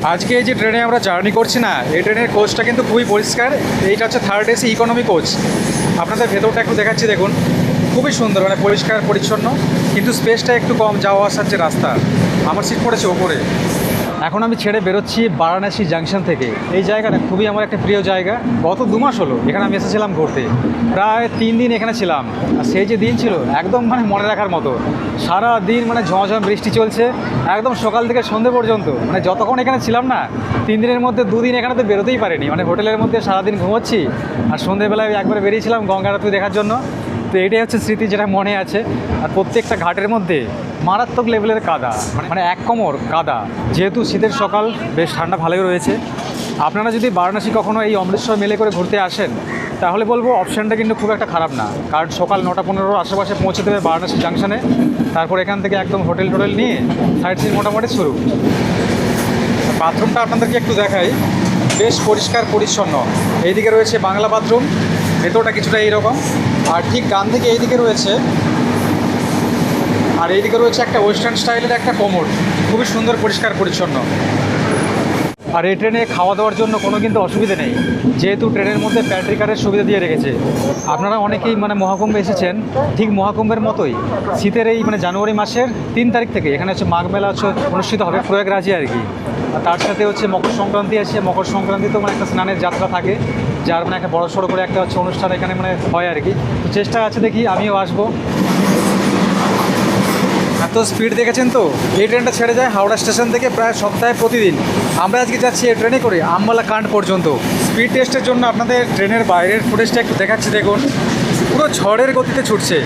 আজকে এই যে ট্রেনে আমরা জার্নি করছি না, এই ট্রেনের কোচটা কিন্তু খুবই পরিষ্কার। এইটা হচ্ছে থার্ড এসি ইকোনমি কোচ। আপনাদের ভেতরটা একটু দেখাচ্ছি, দেখুন খুবই সুন্দর, মানে পরিষ্কার পরিচ্ছন্ন, কিন্তু স্পেসটা একটু কম যাওয়া আসার যে রাস্তা। আমার সিট পড়েছে ওপরে। এখন আমি ছেড়ে বেরোচ্ছি বারাণসী জাংশন থেকে। এই জায়গাটা খুবই আমার একটা প্রিয় জায়গা। গত 2 মাস হলো এখানে আমি এসেছিলাম ঘুরতে, প্রায় 3 দিন এখানে ছিলাম। আর সেই যে দিন ছিল একদম মানে মনে রাখার মতো। সারা দিন মানে ঝমঝম বৃষ্টি চলছে, একদম সকাল থেকে সন্ধে পর্যন্ত। মানে যতক্ষণ এখানে ছিলাম না, 3 দিনের মধ্যে 2 দিন এখানে তো বেরোতেই পারিনি। মানে হোটেলের মধ্যে সারাদিন ঘুমোচ্ছি, আর সন্ধেবেলায় একবার বেরিয়েছিলাম গঙ্গা আরতি দেখার জন্য। তো এটাই হচ্ছে স্মৃতি যেটা মনে আছে। আর প্রত্যেকটা ঘাটের মধ্যে মারাত্মক লেভেলের কাদা, মানে 1 কোমর কাদা। যেহেতু শীতের সকাল, বেশ ঠান্ডা ভালোই রয়েছে। আপনারা যদি বারাণসী কখনো এই অমৃতসর মেলে করে ঘুরতে আসেন, তাহলে বলবো অপশানটা কিন্তু খুব একটা খারাপ না। কারণ সকাল 9টা-15 আশেপাশে পৌঁছে দেবে বারাণসী জাংশনে। তারপর এখান থেকে একদম হোটেল নিয়ে সাইট সিন মোটামুটি শুরু। বাথরুমটা আপনাদেরকে একটু দেখাই, বেশ পরিষ্কার পরিচ্ছন্ন। এইদিকে রয়েছে বাংলা বাথরুম, ভেতরটা কিছুটা এইরকম। আর ঠিক ডান দিকে এইদিকে রয়েছে, আর এইদিকে রয়েছে একটা ওয়েস্টার্ন স্টাইলের একটা কোমোড, খুবই সুন্দর পরিষ্কার পরিচ্ছন্ন। আর এই ট্রেনে খাওয়া দাওয়ার জন্য কোনো কিন্তু অসুবিধা নেই, যেহেতু ট্রেনের মধ্যে প্যান্ট্রি কারের সুবিধা দিয়ে রেখেছে। আপনারা অনেকেই মানে মহাকুম্ভে এসেছেন, ঠিক মহাকুম্ভের মতোই শীতের এই মানে জানুয়ারি মাসের 3 তারিখ থেকে এখানে হচ্ছে মাঘ মেলা অনুষ্ঠিত হবে প্রয়াগরাজে আর কি। আর তার সাথে হচ্ছে মকর সংক্রান্তি আছে। মকর সংক্রান্তিতেও মানে একটা স্নানের যাত্রা থাকে, যার মানে একটা বড় সড়ো করে একটা হচ্ছে অনুষ্ঠান এখানে মানে হয় আর কি। তো চেষ্টা আছে, দেখি আমিও আসবো। এত স্পিড দেখেছেন তো। এই ট্রেনটা ছেড়ে যায় হাওড়া স্টেশন থেকে প্রায় সপ্তাহে প্রতিদিন। আমরা আজকে যাচ্ছি এই ট্রেনে করে আম্বালা কান্ড পর্যন্ত। স্পিড টেস্টের জন্য আপনাদের ট্রেনের বাইরের ফুটেজটা একটু দেখাচ্ছি, দেখুন পুরো ঝড়ের গতিতে ছুটছে।